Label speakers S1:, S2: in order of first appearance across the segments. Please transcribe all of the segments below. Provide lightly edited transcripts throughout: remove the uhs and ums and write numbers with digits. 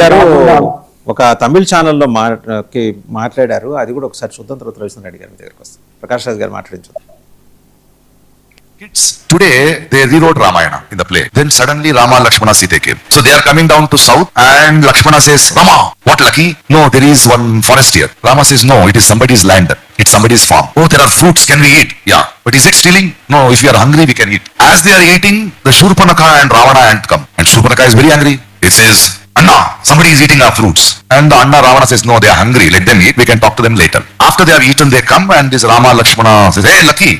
S1: గారు ఒక తమిళ ఛానల్లో మాట్లాడారు. అది కూడా ఒకసారి చూద్దాం, తర్వాత రవిచంద్ర రెడ్డి గారి దగ్గరికి వస్తాం. ప్రకాష్ రాజ్ గారు మాట్లాడించారు.
S2: Kids, today they rewrote Ramayana in the play. Then suddenly Rama, Lakshmana, Sita came. So they are coming down to south and Lakshmana says, Rama, what lucky? No, there is one forest here. Rama says, no, it is somebody's land. It's somebody's farm. Oh, there are fruits. Can we eat? Yeah. But is it stealing? No, if we are hungry, we can eat. As they are eating, the Shurpanakha and Ravana ant come. And Shurpanakha is very angry. It says, Anna, somebody is eating our fruits. And the Anna Ravana says, no, they are hungry. Let them eat. We can talk to them later. After they have eaten, they come and this Rama, Lakshmana says, hey, lucky.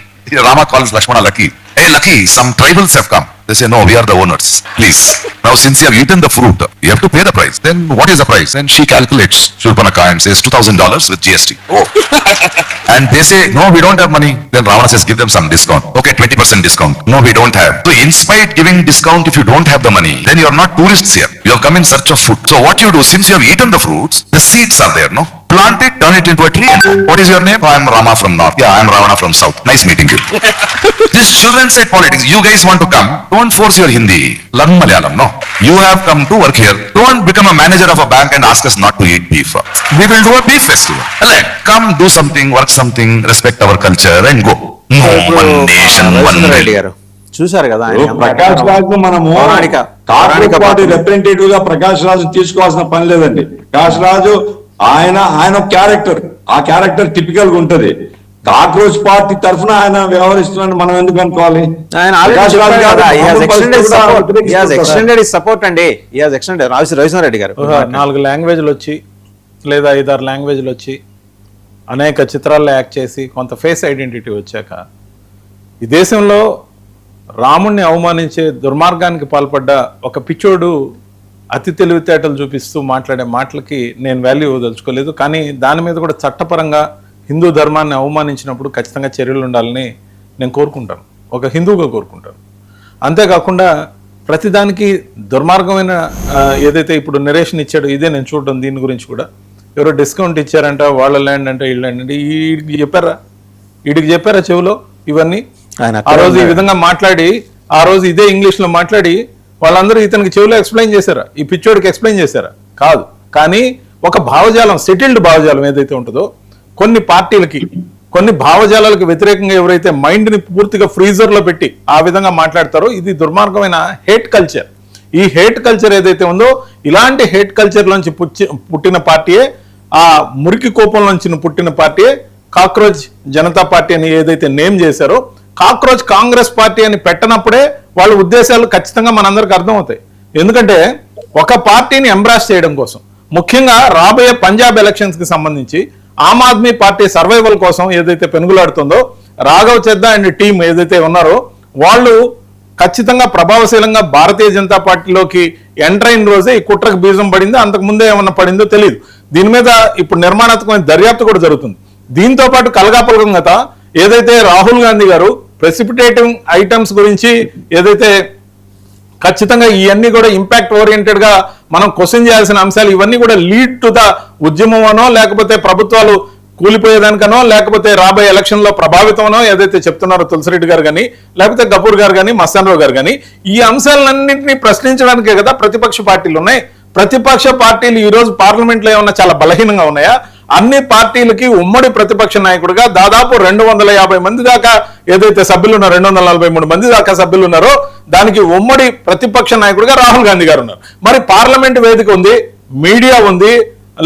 S2: Rama calls Lakshmana lucky. Hey, lucky, some tribals have come. They say, no, we are the owners. Please. Now, since you have eaten the fruit, you have to pay the price. Then, what is the price? Then she calculates, Shurpanakha, and says $2,000 with GST. Oh. And they say, no, we don't have money. Then Ravana says, give them some discount. Okay, 20% discount. No, we don't have. So, in spite giving discount if you don't have the money, then you are not tourists here. You have come in search of food. So, what you do, since you have eaten the fruits, the seeds are there, no? Plant it, turn it into a tree. What is your name? Oh, I am Rama from North. Yeah, I am Ravana from South. Nice meeting you. This children side politics. You guys want to come? Don't force your Hindi. Learn Malayalam, no? You have come to work here. Don't become a manager of a bank and ask us not to eat beef. We will do a beef festival. Right. Come, do something, work something, respect our culture and go. No, one nation, one religion.
S1: చూసారు కదా,
S3: ప్రకాష్ రాజ్ మనము Congress party representative గా ప్రకాష్ రాజు తీసుకోవాల్సిన పని లేదండి. ప్రకాష్ రాజు ఆయన character, ఆ character typical గా ఉంటది. కాక్రోచ్ పార్టీ తరఫున ఆయన వ్యవహరిస్తున్నాడు, మనం ఎందుకు అనుకోవాలి?
S1: రవిచంద్ర రెడ్డి గారు
S4: 4 లాంగ్వేజ్లు వచ్చి లేదా 5-6 లాంగ్వేజ్లు వచ్చి అనేక చిత్రాల్లో యాక్ట్ చేసి కొంత ఫేస్ ఐడెంటిటీ వచ్చాక ఈ దేశంలో రాముణ్ణి అవమానించే దుర్మార్గానికి పాల్పడ్డ ఒక పిచ్చోడు అతి తెలివితేటలు చూపిస్తూ మాట్లాడే మాటలకి నేను వాల్యూ ఇవ్వదలుచుకోలేదు. కానీ దాని మీద కూడా చట్టపరంగా హిందూ ధర్మాన్ని అవమానించినప్పుడు ఖచ్చితంగా చర్యలు ఉండాలని నేను కోరుకుంటాను, ఒక హిందువుగా కోరుకుంటాను. అంతేకాకుండా ప్రతిదానికి దుర్మార్గమైన ఏదైతే ఇప్పుడు నరేషన్ ఇచ్చాడో ఇదే నేను చూడడం. దీని గురించి కూడా ఎవరో డిస్కౌంట్ ఇచ్చారంట, వాళ్ళ ల్యాండ్ అంటే వీళ్ళ ల్యాండ్ అంటే వీడికి చెప్పారా చెవులో ఇవన్నీ? ఆ రోజు ఈ విధంగా మాట్లాడి, ఆ రోజు ఇదే ఇంగ్లీష్ లో మాట్లాడి వాళ్ళందరూ ఇతనికి చెవులో ఎక్స్ప్లెయిన్ చేశారా? ఈ పిచ్చోడికి ఎక్స్ప్లెయిన్ చేశారా? కాదు. కానీ ఒక భావజాలం, సెటిల్డ్ భావజాలం ఏదైతే ఉంటుందో, కొన్ని పార్టీలకి కొన్ని భావజాలాలకు వ్యతిరేకంగా ఎవరైతే మైండ్ ని పూర్తిగా ఫ్రీజర్ లో పెట్టి ఆ విధంగా మాట్లాడతారో ఇది దుర్మార్గమైన హేట్ కల్చర్. ఈ హేట్ కల్చర్ ఏదైతే ఉందో, ఇలాంటి హేట్ కల్చర్ నుంచి పుట్టిన పార్టీయే, ఆ మురికి కోపం నుంచి పుట్టిన పార్టీయే కాక్రోచ్ జనతా పార్టీ అని ఏదైతే నేమ్ చేశారో, కాక్రోచ్ కాంగ్రెస్ పార్టీ అని పెట్టనప్పుడే వాళ్ళ ఉద్దేశాలు ఖచ్చితంగా మనందరికి అర్థమవుతాయి. ఎందుకంటే ఒక పార్టీని ఎంబ్రాస్ చేయడం కోసం, ముఖ్యంగా రాబోయే పంజాబ్ ఎలక్షన్స్ కి సంబంధించి ఆమ్ ఆద్మీ పార్టీ సర్వైవల్ కోసం ఏదైతే పెనుగులాడుతుందో, రాఘవ్ చెద్దా అండ్ టీం ఏదైతే ఉన్నారో వాళ్ళు ఖచ్చితంగా ప్రభావశీలంగా భారతీయ జనతా పార్టీలోకి ఎంటర్ అయిన రోజే ఈ కుట్రకు బీజం పడిందో, అంతకు ముందే ఏమన్నా పడిందో తెలియదు. దీని మీద ఇప్పుడు నిర్మాణాత్మకమైన దర్యాప్తు కూడా జరుగుతుంది. దీంతో పాటు కలగాపలకంగా ఏదైతే రాహుల్ గాంధీ గారు ప్రెసిపిటేటివ్ ఐటమ్స్ గురించి ఏదైతే ఖచ్చితంగా ఇవన్నీ కూడా ఇంపాక్ట్ ఓరియంటెడ్ గా మనం క్వశ్చన్ చేయాల్సిన అంశాలు, ఇవన్నీ కూడా లీడ్ టు ద ఉద్యమమనో, లేకపోతే ప్రభుత్వాలు కూలిపోయేదానికనో, లేకపోతే రాబోయే ఎలక్షన్ లో ప్రభావితమనో ఏదైతే చెప్తున్నారో తులసిరెడ్డి గారు కానీ, లేకపోతే గపూర్ గారు కానీ, మస్తాన్ రావు గారు కానీ, ఈ అంశాలన్నింటినీ ప్రశ్నించడానికే కదా ప్రతిపక్ష పార్టీలు ఉన్నాయి. ప్రతిపక్ష పార్టీలు ఈ రోజు పార్లమెంట్ లో ఏమన్నా చాలా బలహీనంగా ఉన్నాయా? అన్ని పార్టీలకి ఉమ్మడి ప్రతిపక్ష నాయకుడిగా దాదాపు 250 మంది దాకా ఏదైతే సభ్యులు ఉన్నారో, 243 మంది దాకా సభ్యులు ఉన్నారో, దానికి ఉమ్మడి ప్రతిపక్ష నాయకుడిగా రాహుల్ గాంధీ గారు ఉన్నారు. మరి పార్లమెంట్ వేదిక ఉంది, మీడియా ఉంది,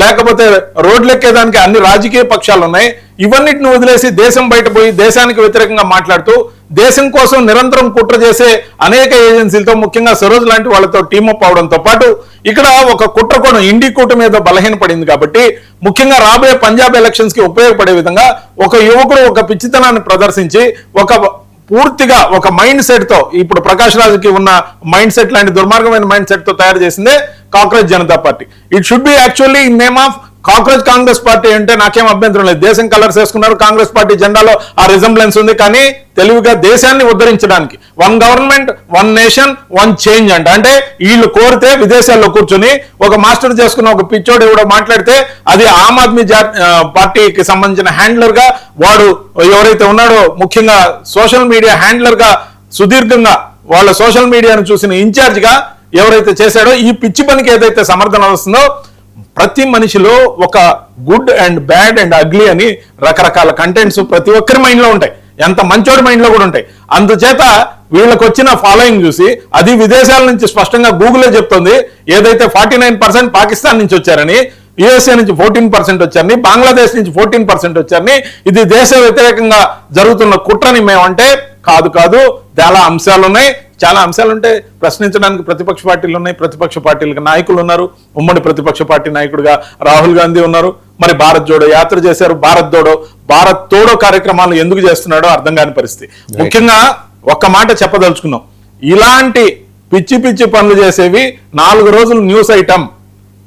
S4: లేకపోతే రోడ్లెక్కేదానికి అన్ని రాజకీయ పక్షాలు ఉన్నాయి. ఇవన్నిటిని వదిలేసి దేశం బయట పోయి దేశానికి వ్యతిరేకంగా మాట్లాడుతూ దేశం కోసం నిరంతరం కుట్ర చేసే అనేక ఏజెన్సీలతో, ముఖ్యంగా సరోజ్ లాంటి వాళ్ళతో టీమప్ అవడంతో పాటు ఇక్కడ ఒక కుట్ర కోణం ఇండి కూటమి మీద బలహీనపడింది. కాబట్టి ముఖ్యంగా రాబోయే పంజాబ్ ఎలక్షన్స్ కి ఉపయోగపడే విధంగా ఒక యువకుడు ఒక పిచ్చితనాన్ని ప్రదర్శించి ఒక పూర్తిగా ఒక మైండ్ సెట్ తో, ఇప్పుడు ప్రకాష్ రాజుకి ఉన్న మైండ్ సెట్ లాంటి దుర్మార్గమైన మైండ్ సెట్ తో తయారు చేసిందే cockroach Janata party. It should be actually in name of cockroach Congress party అంటే నాకేం అభ్యంతరం లేదు. దేశం కలర్స్ వేసుకున్నారు, కాంగ్రెస్ పార్టీ జెండాలో ఆ రిజంబ్లెన్స్ ఉంది. కానీ తెలివిగా దేశాన్ని ఉద్ధరించడానికి one government, one nation, one change అంటే వీళ్ళు కోరితే విదేశాల్లో కూర్చొని ఒక మాస్టర్ చేసుకున్న ఒక పిచ్చోడు ఎవడో మాట్లాడితే అది ఆమ్ ఆద్మీ పార్టీకి సంబంధించిన హ్యాండ్లర్ గా వాడు ఎవరైతే ఉన్నాడో, ముఖ్యంగా సోషల్ మీడియా హ్యాండ్లర్ గా సుదీర్ఘంగా వాళ్ళ సోషల్ మీడియాను చూసిన ఇన్ఛార్జ్ గా ఎవరైతే చేశాడో ఈ పిచ్చి పనికి ఏదైతే సమర్థన వస్తుందో, ప్రతి మనిషిలో ఒక good and bad and ugly అని రకరకాల కంటెంట్స్ ప్రతి ఒక్కరి మైండ్ లో ఉంటాయి, ఎంత మంచోడి మైండ్ లో కూడా ఉంటాయి. అందుచేత వీళ్ళకి వచ్చిన ఫాలోయింగ్ చూసి, అది విదేశాల నుంచి స్పష్టంగా గూగులే చెప్తుంది, ఏదైతే 49% పాకిస్తాన్ నుంచి వచ్చారని, యుఎస్ఏ నుంచి 14% వచ్చారని, బంగ్లాదేశ్ నుంచి 14% వచ్చారని, ఇది దేశ వ్యతిరేకంగా జరుగుతున్న కుట్రని మేమంటే కాదు, చాలా అంశాలు ఉన్నాయి. చాలా అంశాలు ఉంటే ప్రశ్నించడానికి ప్రతిపక్ష పార్టీలు ఉన్నాయి, ప్రతిపక్ష పార్టీలకు నాయకులు ఉన్నారు. ఉమ్మడి ప్రతిపక్ష పార్టీ నాయకుడిగా రాహుల్ గాంధీ ఉన్నారు. మరి భారత్ జోడో యాత్ర చేశారు. భారత్ తోడో కార్యక్రమాలు ఎందుకు చేస్తున్నాడో అర్థం కాని పరిస్థితి. ముఖ్యంగా ఒక్క మాట చెప్పదలుచుకున్నాం, ఇలాంటి పిచ్చి పిచ్చి పనులు చేసేవి 4 రోజులు న్యూస్ ఐటమ్.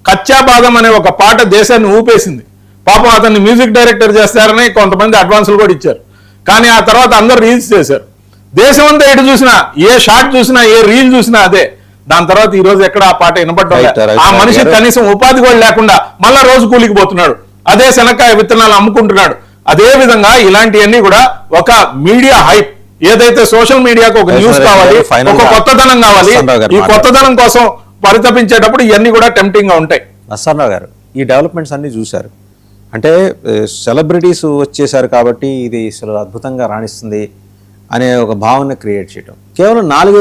S4: కచ్చా బాదం అనే ఒక పాట దేశాన్ని ఊపేసింది. పాపం అతన్ని మ్యూజిక్ డైరెక్టర్ చేస్తారని కొంతమంది అడ్వాన్సులు కూడా ఇచ్చారు. కానీ ఆ తర్వాత అందరు రీల్స్ చేశారు. దేశం అంతా ఎటు చూసినా, ఏ షాట్ చూసినా, ఏ రీల్ చూసినా అదే. దాని తర్వాత ఈ రోజు ఎక్కడ ఆ పాట వినపడ్డా, ఆ మనిషి కనీసం ఉపాధి కూడా లేకుండా మళ్ళా రోజు కూలికి పోతున్నాడు, అదే శనక్కాయ విత్తనాలు అమ్ముకుంటున్నాడు. అదే విధంగా ఇలాంటివన్నీ కూడా ఒక మీడియా హైప్, ఏదైతే సోషల్ మీడియాకు ఒక న్యూస్ కావాలి, ఒక కొత్తదనం కావాలి, ఈ కొత్తదనం కోసం పరితపించేటప్పుడు ఇవన్నీ కూడా టెంప్టింగ్ గా ఉంటాయి.
S1: నరసింహరావు గారు, ఈ డెవలప్మెంట్స్ అన్ని చూశారు అంటే సెలబ్రిటీస్ వచ్చేసారు కాబట్టి ఇది అసలు అద్భుతంగా రాణిస్తుంది అనే ఒక భావన క్రియేట్ చేయడం, కేవలం 4